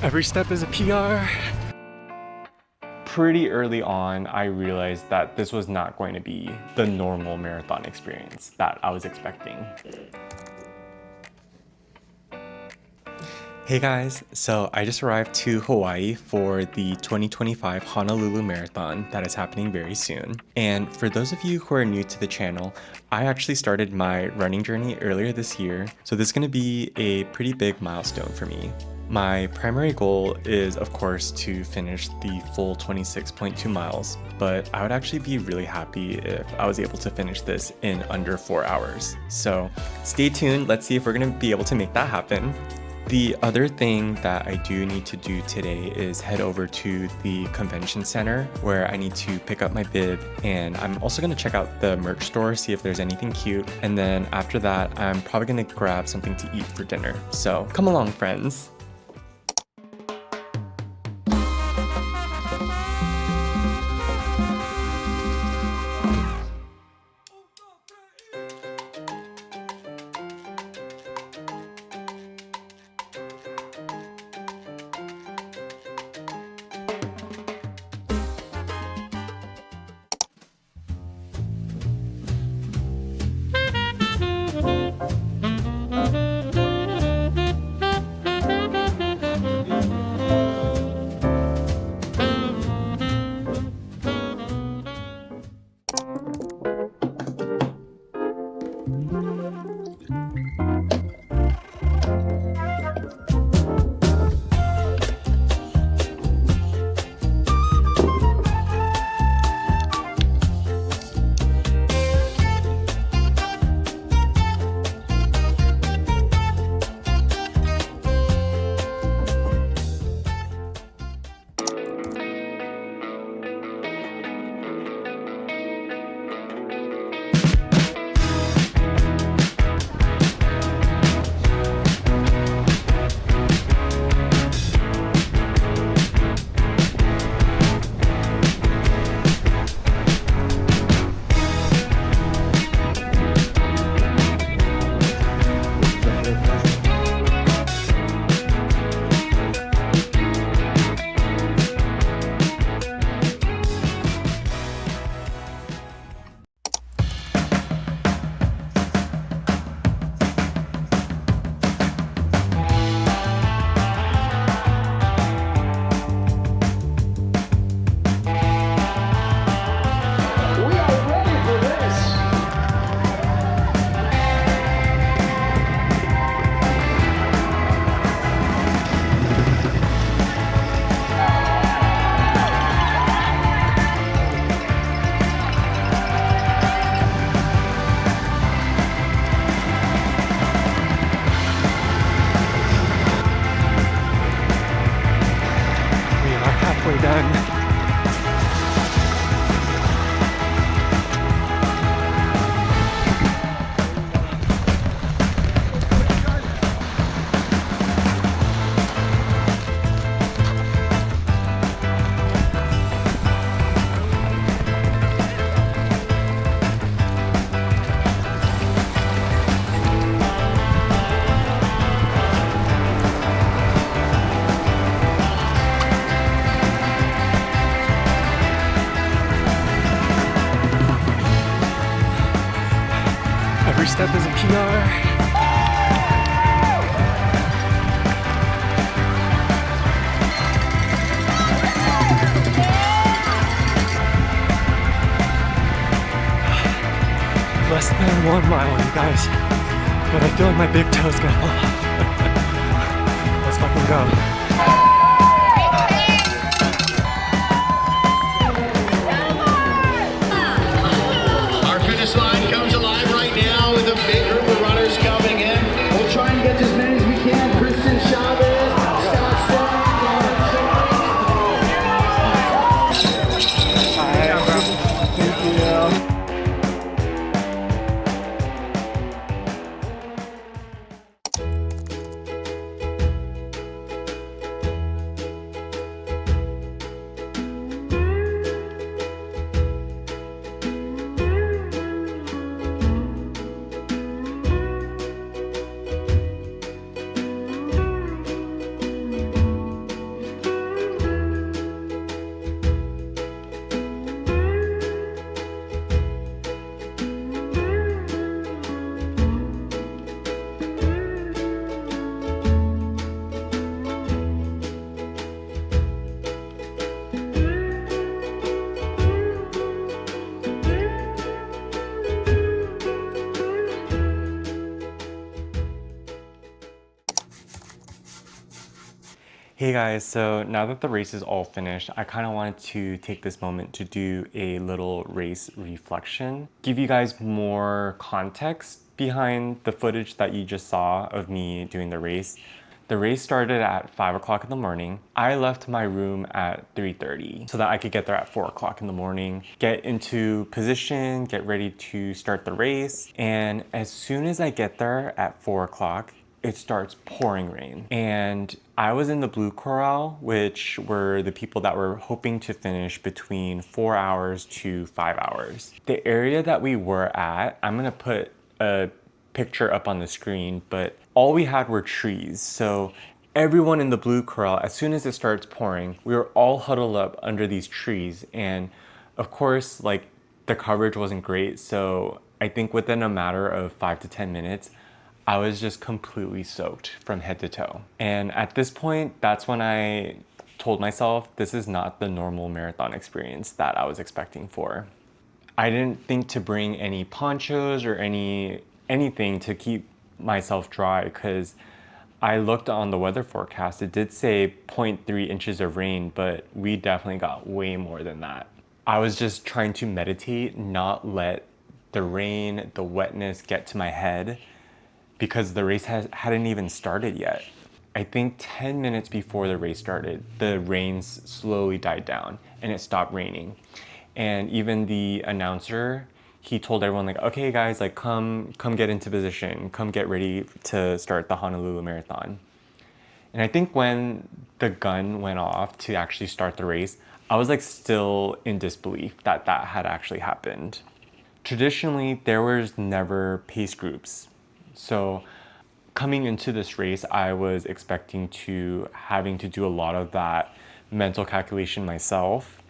Every step is a PR. Pretty early on, I realized that this was not going to be the normal marathon experience that I was expecting. Hey guys, so I just arrived to Hawaii for the 2025 Honolulu Marathon that is happening very soon. And for those of you who are new to the channel, I actually started my running journey earlier this year, so this is going to be a pretty big milestone for me. My primary goal is, of course, to finish the full 26.2 miles, but I would actually be really happy if I was able to finish this in under 4 hours. So stay tuned, let's see if we're going to be able to make that happen. The other thing that I do need to do today is head over to the convention center where I need to pick up my bib, and I'm also going to check out the merch store, see if there's anything cute, and then after that I'm probably going to grab something to eat for dinner. So come along, friends. Done. Every step is a PR. Less than 1 mile, you guys. But I feel like my big toe's gonna fall off. Let's fucking go. Hey guys, so now that the race is all finished, I kind of wanted to take this moment to do a little race reflection, give you guys more context behind the footage that you just saw of me doing the race. The race started at 5 o'clock in the morning. I left my room at 3:30 so that I could get there at 4 o'clock in the morning, get into position, get ready to start the race. And as soon as I get there at 4 o'clock, it starts pouring rain. And I was in the Blue Corral, which were the people that were hoping to finish between 4 hours to 5 hours. The area that we were at, I'm gonna put a picture up on the screen, but all we had were trees. So everyone in the Blue Corral, as soon as it starts pouring, we were all huddled up under these trees. And of course, like the coverage wasn't great. So I think within a matter of 5 to 10 minutes, I was just completely soaked from head to toe. And at this point, that's when I told myself this is not the normal marathon experience that I was expecting for. I didn't think to bring any ponchos or anything to keep myself dry because I looked on the weather forecast. It did say 0.3 inches of rain, but we definitely got way more than that. I was just trying to meditate, not let the rain, the wetness get to my head because the race hadn't even started yet. I think 10 minutes before the race started, the rains slowly died down and it stopped raining. And even the announcer, he told everyone like, okay guys, like come get into position, come get ready to start the Honolulu Marathon. And I think when the gun went off to actually start the race, I was like still in disbelief that that had actually happened. Traditionally, there was never pace groups. So coming into this race, I was expecting to having to do a lot of that mental calculation myself.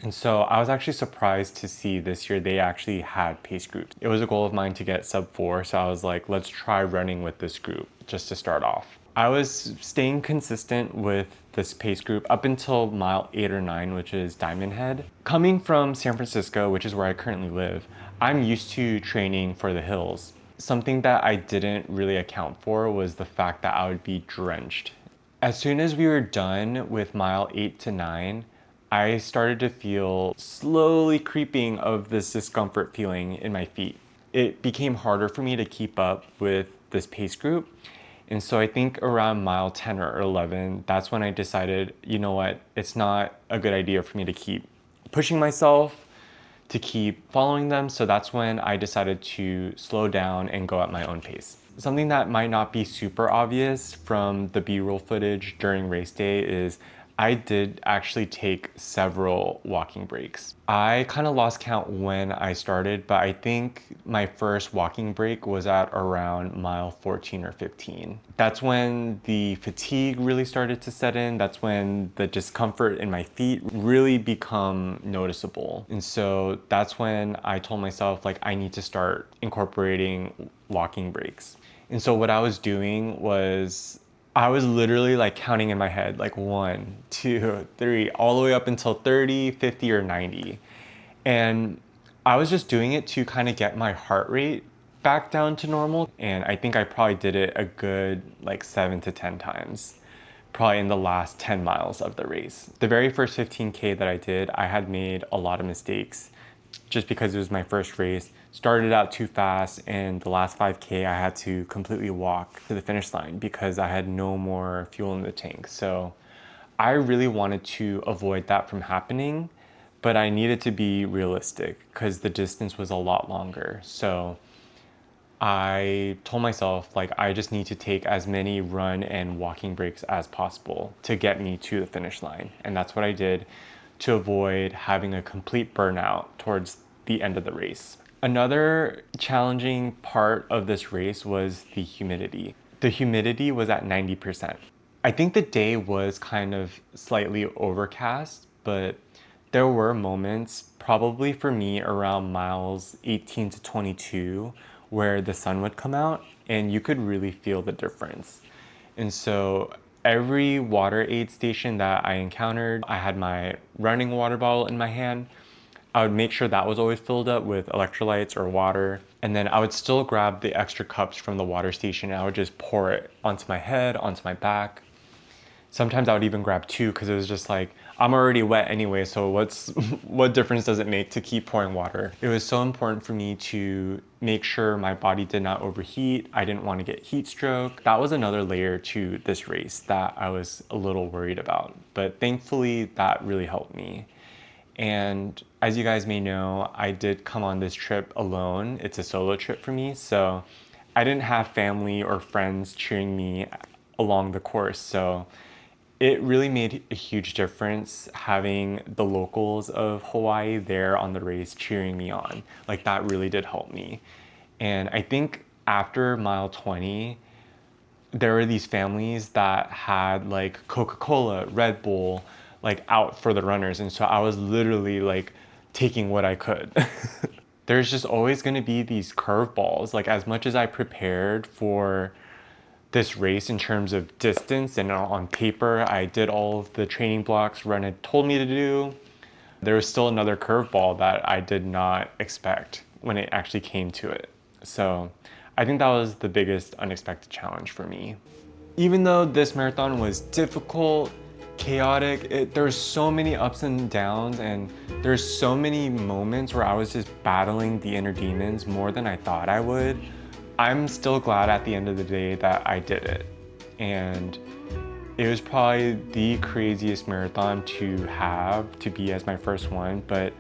And so I was actually surprised to see this year they actually had pace groups. It was a goal of mine to get sub 4, so I was like, let's try running with this group just to start off. I was staying consistent with this pace group up until mile 8 or 9, which is Diamond Head. Coming from San Francisco, which is where I currently live, I'm used to training for the hills. Something that I didn't really account for was the fact that I would be drenched. As soon as we were done with mile 8 to 9, I started to feel slowly creeping of this discomfort feeling in my feet. It became harder for me to keep up with this pace group. And so I think around mile 10 or 11, that's when I decided, you know what, it's not a good idea for me to keep pushing myself, to keep following them. So that's when I decided to slow down and go at my own pace. Something that might not be super obvious from the B-roll footage during race day is I did actually take several walking breaks. I kind of lost count when I started, but I think my first walking break was at around mile 14 or 15. That's when the fatigue really started to set in. That's when the discomfort in my feet really become noticeable. And so that's when I told myself like I need to start incorporating walking breaks. And so what I was doing was I was literally like counting in my head, like 1, 2, 3, all the way up until 30, 50, or 90. And I was just doing it to kind of get my heart rate back down to normal. And I think I probably did it a good like 7 to 10 times, probably in the last 10 miles of the race. The very first 15K that I did, I had made a lot of mistakes just because it was my first race. Started out too fast, and the last 5K I had to completely walk to the finish line because I had no more fuel in the tank. So I really wanted to avoid that from happening, but I needed to be realistic because the distance was a lot longer. So I told myself like I just need to take as many run and walking breaks as possible to get me to the finish line. And that's what I did to avoid having a complete burnout towards the end of the race. Another challenging part of this race was the humidity. The humidity was at 90%. I think the day was kind of slightly overcast, but there were moments, probably for me around miles 18 to 22, where the sun would come out and you could really feel the difference. And so every water aid station that I encountered, I had my running water bottle in my hand. I would make sure that was always filled up with electrolytes or water. And then I would still grab the extra cups from the water station and I would just pour it onto my head, onto my back. Sometimes I would even grab two because it was just like, I'm already wet anyway, so what difference does it make to keep pouring water? It was so important for me to make sure my body did not overheat. I didn't want to get heat stroke. That was another layer to this race that I was a little worried about, but thankfully that really helped me. And as you guys may know, I did come on this trip alone. It's a solo trip for me, so I didn't have family or friends cheering me along the course. So it really made a huge difference having the locals of Hawaii there on the race cheering me on. Like that really did help me. And I think after mile 20, there were these families that had like Coca-Cola, Red Bull, like out for the runners. And so I was literally like taking what I could. There's just always going to be these curveballs. Like as much as I prepared for this race in terms of distance and on paper, I did all of the training blocks Run had told me to do, there was still another curveball that I did not expect when it actually came to it. So I think that was the biggest unexpected challenge for me. Even though this marathon was difficult, chaotic, there's so many ups and downs, and there's so many moments where I was just battling the inner demons more than I thought I would. I'm still glad at the end of the day that I did it. And it was probably the craziest marathon to have to be as my first one, but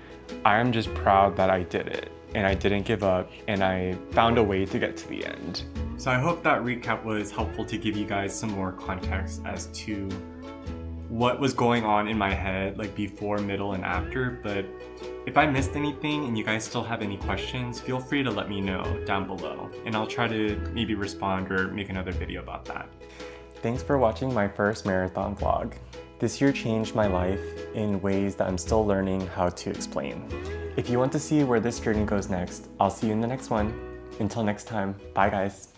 I'm just proud that I did it and I didn't give up and I found a way to get to the end. So I hope that recap was helpful to give you guys some more context as to what was going on in my head, like before, middle, and after. But if I missed anything and you guys still have any questions, feel free to let me know down below and I'll try to maybe respond or make another video about that. Thanks for watching my first marathon vlog. This year changed my life in ways that I'm still learning how to explain. If you want to see where this journey goes next, I'll see you in the next one. Until next time, bye guys.